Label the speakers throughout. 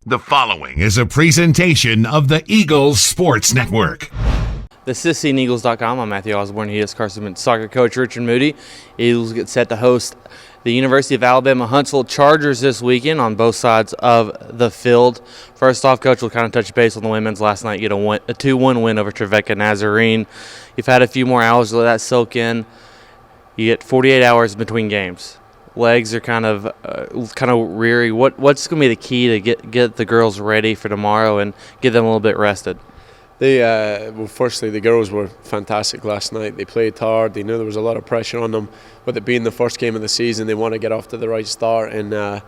Speaker 1: The following is a presentation of the Eagles Sports Network.
Speaker 2: This is SeeingEagles.com. I'm Matthew Osborne. He is Carson-Newman soccer coach Richard Moodie. Eagles get set to host the University of Alabama-Huntsville Chargers this weekend on both sides of the field. First off, Coach, we'll kind of touch base on the women's. Last night, you get a 2-1 win over Trevecca Nazarene. You've had a few more hours to let that soak in. You get 48 hours between games. Legs are kind of weary. What's going to be the key to get the girls ready for tomorrow and get them a little bit rested?
Speaker 3: Firstly, the girls were fantastic last night. They played hard. They knew there was a lot of pressure on them. With it being the first game of the season, they want to get off to the right start, and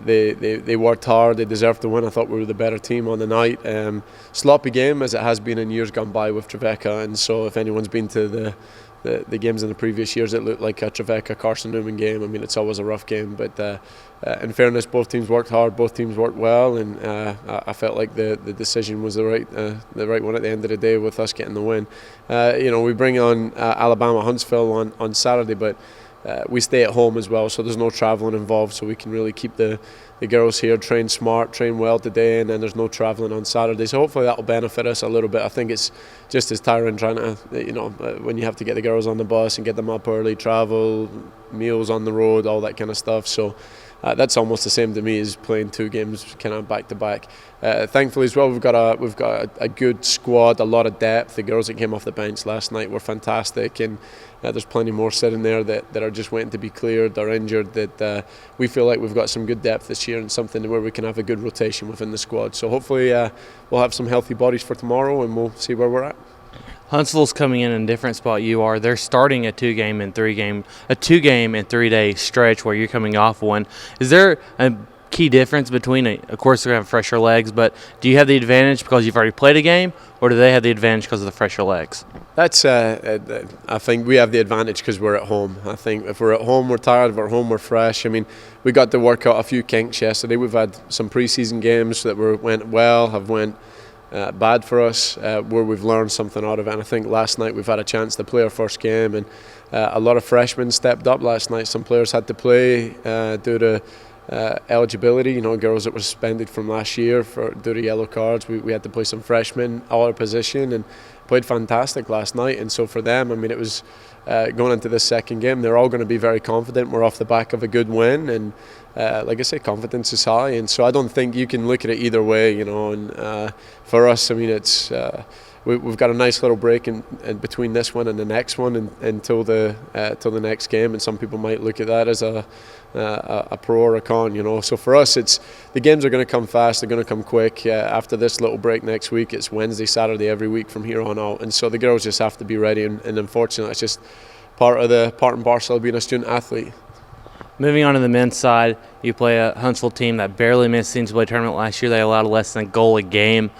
Speaker 3: they worked hard. They deserved to win. I thought we were the better team on the night. Sloppy game, as it has been in years gone by with Trevecca, and so if anyone's been to the games in the previous years, it looked like a Trevecca Carson-Newman game. I mean, it's always a rough game, but in fairness, both teams worked hard, both teams worked well, and I felt like the decision was the right one at the end of the day with us getting the win. We bring on Alabama-Huntsville on Saturday, but we stay at home as well, so there's no travelling involved, so we can really keep the girls here, train smart, train well today, and then there's no travelling on Saturday. So hopefully that will benefit us a little bit. I think it's just as tiring trying to, when you have to get the girls on the bus and get them up early, travel, meals on the road, all that kind of stuff. So that's almost the same to me as playing two games kind of back to back. Thankfully as well, we've got a good squad, a lot of depth. The girls that came off the bench last night were fantastic, and there's plenty more sitting there that are just waiting to be cleared or injured. That we feel like we've got some good depth this year and something where we can have a good rotation within the squad. So hopefully we'll have some healthy bodies for tomorrow, and we'll see where we're at.
Speaker 2: Huntsville's coming in a different spot you are. They're starting a 2-game and 3-day stretch where you're coming off one. Is there a key difference between of course they're going to have fresher legs, but do you have the advantage because you've already played a game, or do they have the advantage because of the fresher legs?
Speaker 3: That's I think we have the advantage because we're at home. I think if we're at home, we're tired. If we're at home, we're fresh. I mean, we got to work out a few kinks yesterday. We've had some preseason games that went well, have went bad for us, where we've learned something out of it. And I think last night we've had a chance to play our first game, and a lot of freshmen stepped up last night. Some players had to play due to eligibility, girls that were suspended from last year due to yellow cards. We had to play some freshmen out of position and played fantastic last night. And so for them, I mean, it was going into this second game, they're all going to be very confident. We're off the back of a good win, and like I say, confidence is high, and so I don't think you can look at it either way, and for us, I mean, it's we've got a nice little break in between this one and the next one until the next game, and some people might look at that as a pro or a con, so for us, it's the games are going to come fast, they're going to come quick. After this little break next week, it's Wednesday, Saturday every week from here on out, and so the girls just have to be ready, and unfortunately it's just part and parcel of being a student athlete.
Speaker 2: Moving on to the men's side, you play a Huntsville team that barely missed the NCAA tournament last year. They allowed less than a goal a game.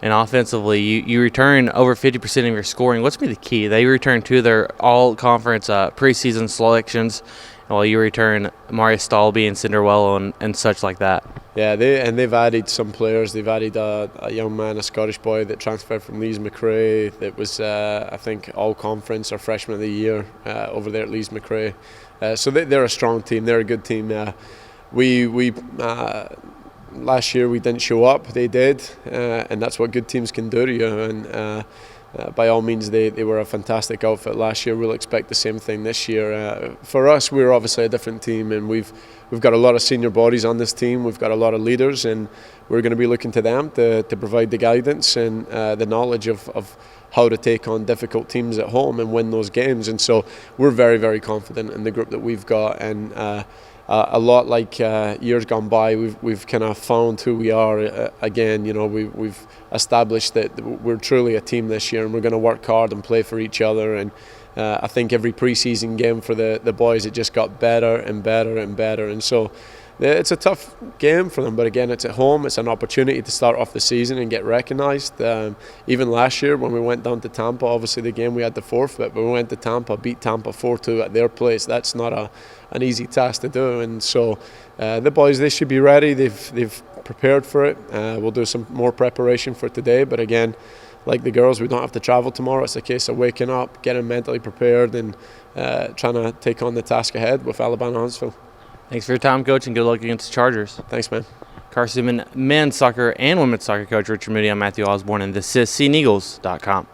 Speaker 2: And offensively, you return over 50% of your scoring. What's going to be the key? They return to their all-conference preseason selections, while you return Maria Stalby and Cinderella and such like that.
Speaker 3: Yeah, they've added some players. They've added a young man, a Scottish boy that transferred from Lees McRae that was, I think, all-conference or freshman of the year over there at Lees McRae. So they're a strong team. They're a good team. Last year we didn't show up. They did, and that's what good teams can do to you. And by all means, they were a fantastic outfit last year. We'll expect the same thing this year. For us, we're obviously a different team, and we've got a lot of senior bodies on this team. We've got a lot of leaders, and we're going to be looking to them to provide the guidance and the knowledge of how to take on difficult teams at home and win those games. And so we're very, very confident in the group that we've got, and a lot like years gone by, we've kind of found who we are again. We've established that we're truly a team this year, and we're going to work hard and play for each other. And I think every preseason game for the boys, it just got better and better and better. And so it's a tough game for them, but again, it's at home. It's an opportunity to start off the season and get recognised. Even last year when we went down to Tampa, obviously the game we had to forfeit, but we went to Tampa, beat Tampa 4-2 at their place. That's not an easy task to do, and so the boys, they should be ready. They've prepared for it. We'll do some more preparation for today, but again, like the girls, we don't have to travel tomorrow. It's a case of waking up, getting mentally prepared, and trying to take on the task ahead with Alabama-Huntsville.
Speaker 2: Thanks for your time, Coach, and good luck against the Chargers.
Speaker 3: Thanks, man.
Speaker 2: Carson-Newman men's soccer and women's soccer coach Richard Moodie. I'm Matthew Osborne, and this is SeeingEagles.com.